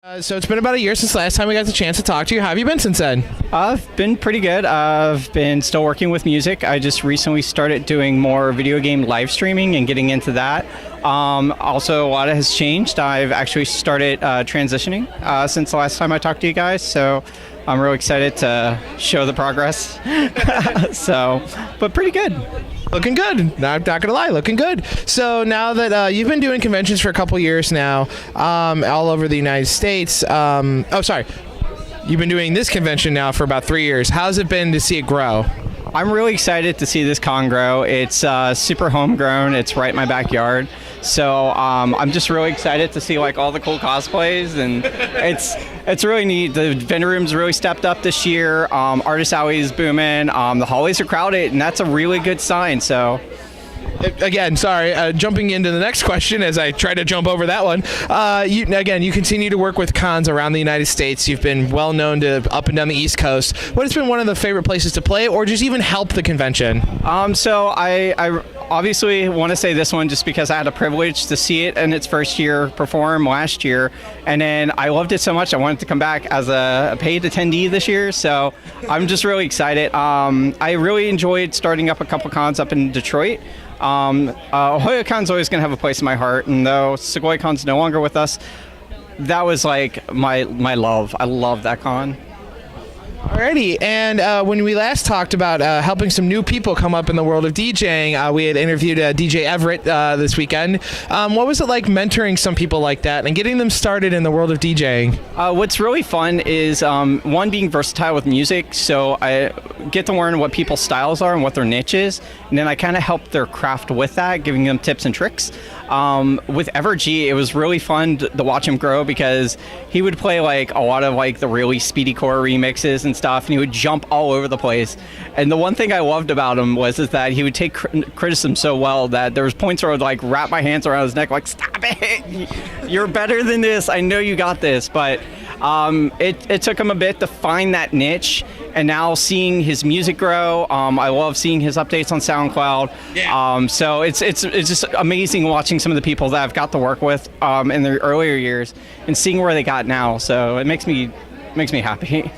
So it's been about a year since the last time we got the chance to talk to you. How have you been since then? I've been pretty good. I've been still working with music. I just recently started doing more video game live streaming and getting into that. Also, a lot has changed. I've actually started transitioning since the last time I talked to you guys, so I'm really excited to show the progress. But pretty good. Looking good. Not gonna lie, looking good. So now that you've been doing conventions for a couple years now, all over the United States. You've been doing this convention now for about 3 years. How's it been to see it grow? I'm really excited to see this con grow. It's super homegrown. It's right in my backyard. So I'm just really excited to see like all the cool cosplays, and it's really neat. The vendor room's really stepped up this year. Artist alley is booming. The hallways are crowded, and that's a really good sign. So. Again, sorry, jumping into the next question as I try to jump over that one. You continue to work with cons around the United States. You've been well known to up and down the East Coast. What has been one of the favorite places to play or just even help the convention? So I obviously want to say this one just because I had a privilege to see it in its first year perform last year. And then I loved it so much I wanted to come back as a paid attendee this year. So I'm just really excited. I really enjoyed starting up a couple cons up in Detroit. Hoya Con's always going to have a place in my heart, and though Sequoia Con's no longer with us, that was like my love. I love that con. Alrighty, and when we last talked about helping some new people come up in the world of DJing, we had interviewed DJ Everett this weekend. What was it like mentoring some people like that and getting them started in the world of DJing? What's really fun is, one, being versatile with music, so I get to learn what people's styles are and what their niche is, and then I kind of help their craft with that, giving them tips and tricks. With Evergy, it was really fun to watch him grow because he would play like a lot of like the really speedy core remixes and stuff, and he would jump all over the place. And the one thing I loved about him was that he would take criticism so well that there was points where I would like wrap my hands around his neck like, stop it, you're better than this, I know you got this. But it took him a bit to find that niche, and now seeing his music grow, I love seeing his updates on SoundCloud. Yeah. So it's just amazing watching some of the people that I've got to work with in the earlier years and seeing where they got now. So it makes me happy.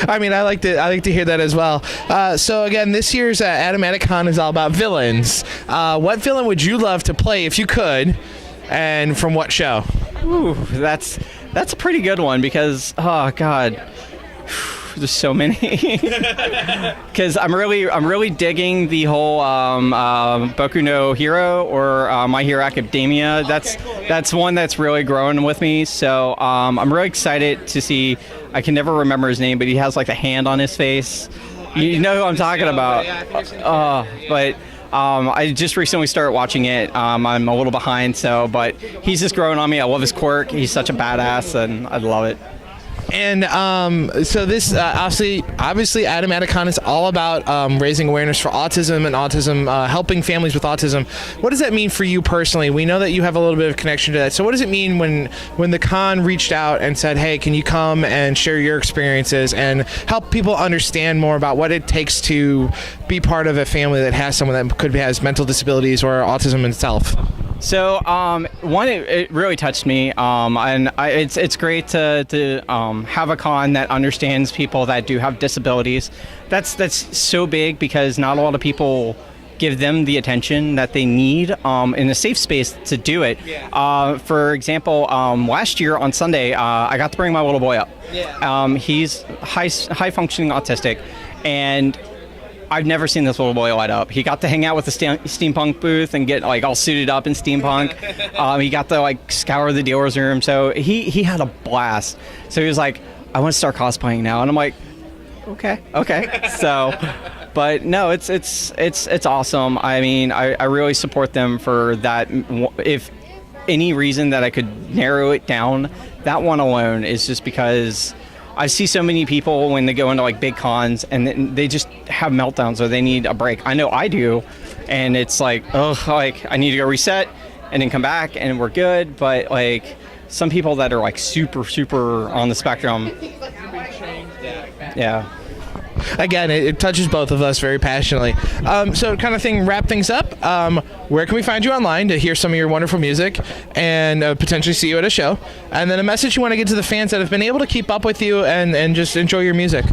I mean, I like to hear that as well. So again, this year's Animatic Con is all about villains. What villain would you love to play if you could, and from what show? Ooh, that's a pretty good one because, oh God, there's so many. Because I'm really digging the whole Boku no Hero or My Hero Academia. That's one that's really growing with me. So I'm really excited to see. I can never remember his name, but he has like a hand on his face. You know who I'm talking about? I just recently started watching it. I'm a little behind, but he's just growing on me. I love his quirk. He's such a badass, and I love it. And so this obviously Animatic Con is all about raising awareness for autism and helping families with autism. What does that mean for you personally? We know that you have a little bit of connection to that. So what does it mean when the con reached out and said, hey, can you come and share your experiences and help people understand more about what it takes to be part of a family that has someone that has mental disabilities or autism itself? So one, it really touched me, and it's great to have a con that understands people that do have disabilities. That's so big because not a lot of people give them the attention that they need in a safe space to do it. Yeah. For example, last year on Sunday, I got to bring my little boy up. Yeah. He's high functioning autistic, and I've never seen this little boy light up. He got to hang out with the steampunk booth and get like all suited up in steampunk. He got to like scour the dealer's room. So he had a blast. So he was like, I want to start cosplaying now. And I'm like, okay. So, but no, it's awesome. I mean, I really support them for that. If any reason that I could narrow it down, that one alone is just because I see so many people when they go into like big cons and they just have meltdowns or they need a break. I know I do, and it's like, like I need to go reset and then come back and we're good. But like some people that are like super on the spectrum, yeah. Again, it touches both of us very passionately. So kind of thing, wrap things up. Where can we find you online to hear some of your wonderful music and potentially see you at a show? And then a message you want to get to the fans that have been able to keep up with you and just enjoy your music.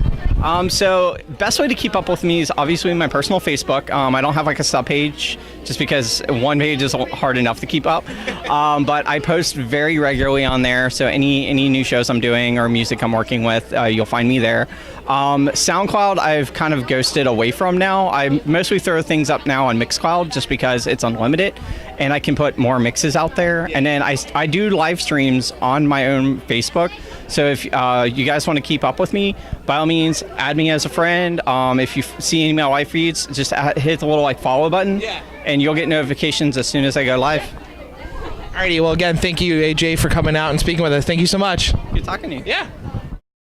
So best way to keep up with me is obviously my personal Facebook. I don't have like a sub page just because one page is hard enough to keep up. But I post very regularly on there. So any new shows I'm doing or music I'm working with, you'll find me there. SoundCloud, I've kind of ghosted away from now. I mostly throw things up now on Mixcloud just because it's unlimited and I can put more mixes out there. And then I do live streams on my own Facebook. So if you guys want to keep up with me, by all means, add me as a friend. If you see any of my live feeds, just hit the little like follow button, and you'll get notifications as soon as I go live. Alrighty, well again, thank you AJ for coming out and speaking with us. Thank you so much. Good talking to you. Yeah.